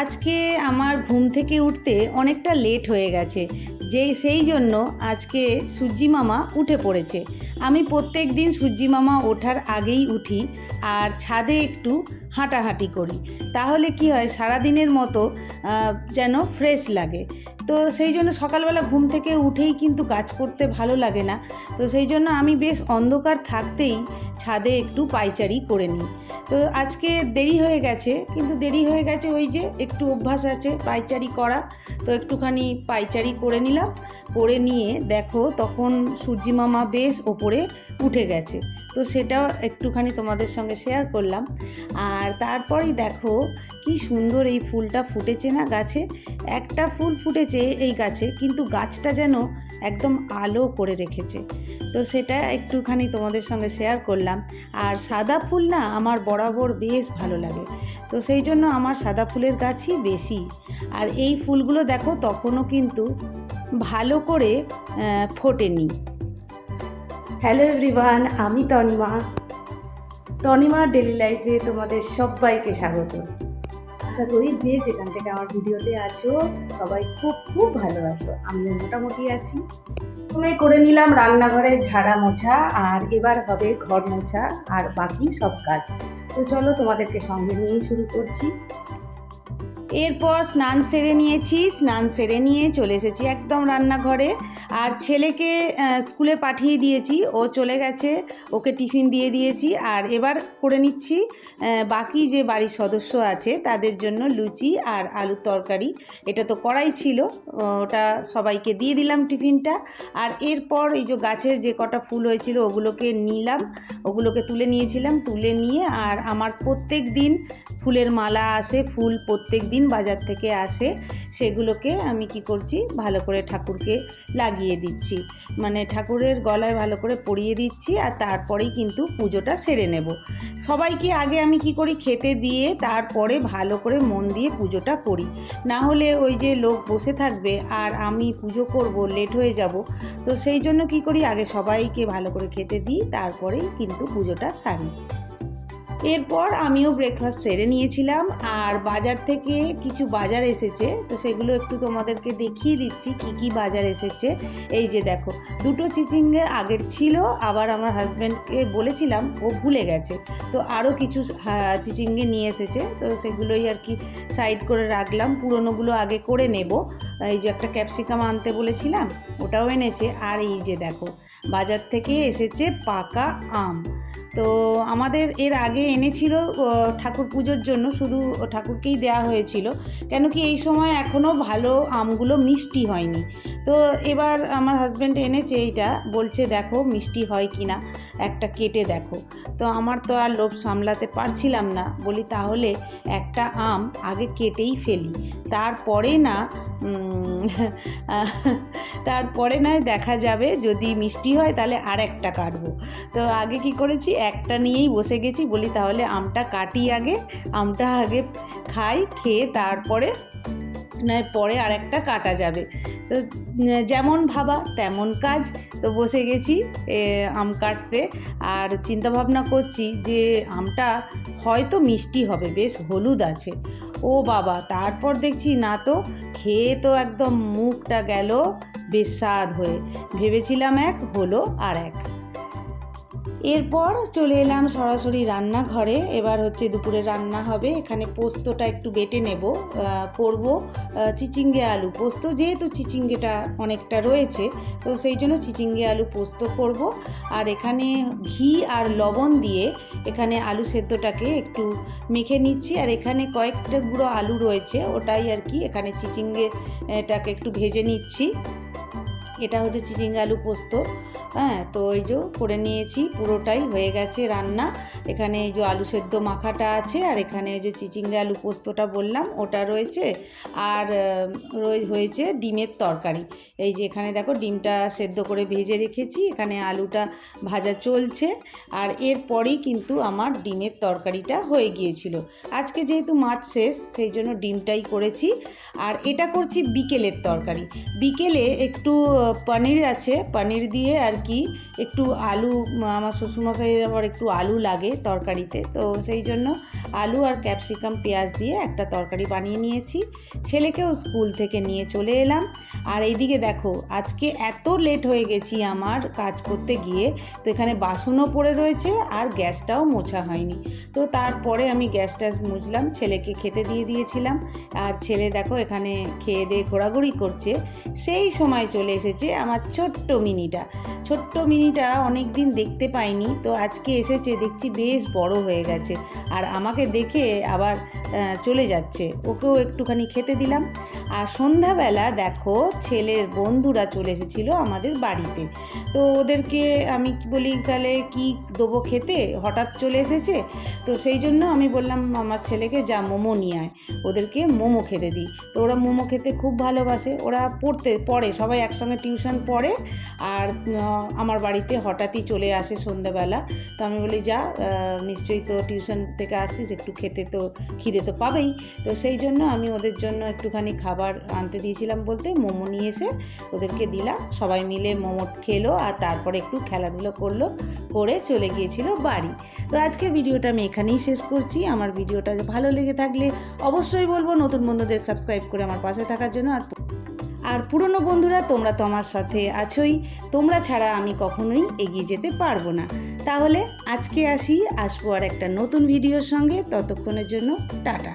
আজকে আমার ঘুম থেকে উঠতে অনেকটা লেট হয়ে গেছে, সেই জন্য আজকে সূর্যি মামা উঠে পড়েছে। আমি প্রত্যেক দিন সূর্যি মামা ওঠার আগেই উঠি আর ছাদে একটু হাঁটাহাঁটি করি। তাহলে কি হয়, সারাদিনের মতো যেন ফ্রেশ লাগে। তো সেই জন্য সকালবেলা ঘুম থেকে উঠেই কিন্তু কাজ করতে ভালো লাগে না। তো সেই জন্য আমি বেশ অন্ধকার থাকতেই ছাদে একটু পায়চারি করে নিই। তো আজকে দেরি হয়ে গেছে, কিন্তু দেরি হয়ে গেছে ওই যে একটু অভ্যাস আছে পায়চারি করা, তো একটুখানি পায়চারি করে নিলাম। করে নিয়ে দেখো তখন সূর্যি মামা বেশ ওপরে উঠে গেছে, তো সেটাও একটুখানি তোমাদের সঙ্গে শেয়ার করলাম। আর তারপরেই দেখো কি সুন্দর এই ফুলটা ফুটেছে না গাছে। একটা ফুল ফুটেছে এই গাছে, কিন্তু গাছটা যেন একদম আলো করে রেখেছে, তো সেটা একটুখানি তোমাদের সঙ্গে শেয়ার করলাম। আর সাদা ফুল না আমার বরাবর বেশ ভালো লাগে, তো সেই জন্য আমার সাদা ফুলের গাছই বেশি। আর এই ফুলগুলো দেখো তখনও কিন্তু ভালো করে ফোটেনি। হ্যালো এভরিওয়ান, আমি তনিমা ডেলি লাইফে তোমাদের সবাইকে স্বাগত। আশা করি যে যেখান থেকে আমার ভিডিওতে আছো সবাই খুব খুব ভালো আছো, আমিও মোটামুটি আছি। করে নিলাম রান্নাঘরে ঝাড়া মোছা, আর এবার হবে ঘর মোছা আর বাকি সব কাজ। তো চলো তোমাদেরকে সঙ্গে নিয়েই শুরু করছি। এরপর স্নান সেরে নিয়ে চলে এসেছি একদম রান্নাঘরে। আর ছেলেকে স্কুলে পাঠিয়ে দিয়েছি, ও চলে গেছে, ওকে টিফিন দিয়ে দিয়েছি। আর এবার করে নিচ্ছি বাকি যে বাড়ির সদস্য আছে তাদের জন্য লুচি আর আলুর তরকারি। এটা তো করাই ছিল, ওটা সবাইকে দিয়ে দিলাম টিফিনটা। আর এরপর এই যে গাছের যে কটা ফুল হয়েছিল ওগুলোকে নিলাম, ওগুলোকে তুলে নিয়েছিলাম, তুলে নিয়ে আর আমার প্রত্যেক দিন ফুলের মালা আসে, ফুল প্রত্যেক দিন বাজার থেকে আসে, সেগুলোকে আমি কি করছি ভালো করে ঠাকুরকে লাগিয়ে দিচ্ছি, মানে ঠাকুরের গলায় ভালো করে পরিয়ে দিচ্ছি। আর তারপরেই কিন্তু পুজোটা সেরে নেব। সবাইকে আগে আমি কি করি খেতে দিয়ে তারপরে ভালো করে মন দিয়ে পুজোটা করি, না হলে ওই যে লোক বসে থাকবে আর আমি পুজো করব, লেট হয়ে যাব। তো সেই জন্য কি করি আগে সবাইকে ভালো করে খেতে দিই, তারপরেই কিন্তু পুজোটা সারি। এরপর আমিও ব্রেকফাস্ট সেরে নিয়েছিলাম। আর বাজার থেকে কিছু বাজার এসেছে, তো সেগুলো একটু তোমাদেরকে দেখিয়ে দিচ্ছি কি কি বাজার এসেছে। এই যে দেখো, দুটো চিচিঙ্গে আগের ছিল, আবার আমার হাজব্যান্ডকে বলেছিলাম ও ভুলে গেছে, তো আরও কিছু চিচিঙ্গে নিয়ে এসেছে, তো সেগুলোই আর কি সাইড করে রাখলাম, পুরনোগুলো আগে করে নেব। এই যে একটা ক্যাপসিকাম আনতে বলেছিলাম, ওটাও এনেছে। আর এই যে দেখো বাজার থেকে এসেছে পাকা আম। তো আমাদের এর আগে এনেছিল ঠাকুর পুজোর জন্য, শুধু ঠাকুরকেই দেওয়া হয়েছিল, কেন কি এই সময় এখনও ভালো আমগুলো মিষ্টি হয়নি। তো এবার আমার হাজব্যান্ড এনেছে এইটা, বলছে দেখো মিষ্টি হয় কি না, একটা কেটে দেখো। তো আমার তো আর লোভ সামলাতে পারছিলাম না, বলি তাহলে একটা আম আগে কেটেই ফেলি, তারপরে না তারপরে নয় দেখা যাবে, যদি মিষ্টি হয় তাহলে আর একটা কাটবো। তো আগে কি করেছি, একটা নিয়েই বসে গেছি, বলি তাহলে আমটা কাটি আগে, আমটা আগে খাই, খেয়ে তারপরে নয় পরে আর একটা কাটা যাবে। তো যেমন ভাবা তেমন কাজ, তো বসে গেছি আম কাটতে। আর চিন্তাভাবনা করছি যে আমটা হয়তো মিষ্টি হবে, বেশ হলুদ আছে। ও বাবা, তারপর দেখছি না তো, খেয়ে তো একদম মুখটা গেল বেস্বাদ হয়ে, ভেবেছিলাম এক, হলো আর এক। এরপর চলে এলাম সরাসরি রান্নাঘরে। এবার হচ্ছে দুপুরে রান্না হবে, এখানে পোস্তটা একটু বেটে নেব, করব চিচিঙ্গে আলু পোস্ত, যেহেতু চিচিঙ্গেটা অনেকটা রয়েছে, তো সেই জন্য চিচিঙ্গে আলু পোস্ত করব। আর এখানে ঘি আর লবণ দিয়ে এখানে আলু সেদ্ধটাকে একটু মেখে নিচ্ছি। আর এখানে কয়েকটা গুঁড়ো আলু রয়েছে, ওটাই আর কি এখানে চিচিঙ্গেটাকে একটু ভেজে নিচ্ছি। এটা হচ্ছে চিচিঙ্গে আলু পোস্ত। হ্যাঁ, তো এই যে করে নিয়েছি, পুরোটাই হয়ে গেছে রান্না। এখানে এই যে আলু সেদ্ধ মাখাটা আছে, আর এখানে এই যে চিচিঙ্গে আলু পোস্তটা বললাম ওটা রয়েছে। আর হয়েছে ডিমের তরকারি। এই যে এখানে দেখো ডিমটা সেদ্ধ করে ভেজে রেখেছি, এখানে আলুটা ভাজা চলছে। আর এরপরেই কিন্তু আমার ডিমের তরকারিটা হয়ে গিয়েছিল। আজকে যেহেতু মাছ শেষ, সেই জন্য ডিমটাই করেছি। আর এটা করছি বিকেলের তরকারি। বিকেলে একটু পনির আছে, পনির দিয়ে আর কি একটু আলু, আমার শ্বশুরমশাইয়ের আবার একটু আলু লাগে তরকারিতে, তো সেই জন্য আলু আর ক্যাপসিকাম পেঁয়াজ দিয়ে একটা তরকারি বানিয়ে নিয়েছি। ছেলেকেও স্কুল থেকে নিয়ে চলে এলাম। আর এইদিকে দেখো আজকে এত লেট হয়ে গেছি আমার কাজ করতে গিয়ে, তো এখানে বাসনও পড়ে রয়েছে আর গ্যাসটাও মোছা হয়নি। তো তারপরে আমি গ্যাসটা মুছলাম, ছেলেকে খেতে দিয়ে দিয়েছিলাম। আর ছেলে দেখো এখানে খেয়ে দিয়ে ঘোরাঘুরি করছে। সেই সময় চলে এসেছে আমার ছোট্ট মিনিটা, অনেক দিন দেখতে পাইনি, তো আজকে এসেছে, দেখছি বেশ বড় হয়ে গেছে আর আমাকে দেখে আবার চলে যাচ্ছে। ওকেও একটুখানি খেতে দিলাম। আর সন্ধ্যাবেলা দেখো ছেলের বন্ধুরা চলে এসেছিলো আমাদের বাড়িতে, তো ওদেরকে আমি বলি তাহলে কি দেবো খেতে, হঠাৎ চলে এসেছে, তো সেই জন্য আমি বললাম আমার ছেলেকে যা মোমো নিয়ে আয়, ওদেরকে মোমো খেতে দিই। তো ওরা মোমো খেতে খুব ভালোবাসে, ওরা পড়ে সবাই একসঙ্গে টিউশন পড়ে আর আমার বাড়িতে হঠাৎই চলে আসে সন্ধ্যাবেলা। তো আমি বলি যা, নিশ্চয়ই তো টিউশন থেকে আসছিস, একটু খিদে তো পাবেই। তো সেই জন্য আমি ওদের জন্য একটুখানি খাবার আনতে দিয়েছিলাম, বলতে মোমো নিয়ে এসে ওদেরকে দিলাম। সবাই মিলে মোমো খেলো আর তারপরে একটু খেলাধুলো করে চলে গিয়েছিল বাড়ি। তো আজকের ভিডিওটা আমি এখানেই শেষ করছি। আমার ভিডিওটা ভালো লেগে থাকলে অবশ্যই বলবো নতুন বন্ধুদের সাবস্ক্রাইব করে আমার পাশে থাকার জন্য। আর পুরনো বন্ধুরা তোমরা তো আমার সাথে আছোই, তোমরা ছাড়া আমি কখনোই এগিয়ে যেতে পারবো না। তাহলে আজকে আসবো আর একটা নতুন ভিডিওর সঙ্গে। ততক্ষণের জন্য টাটা।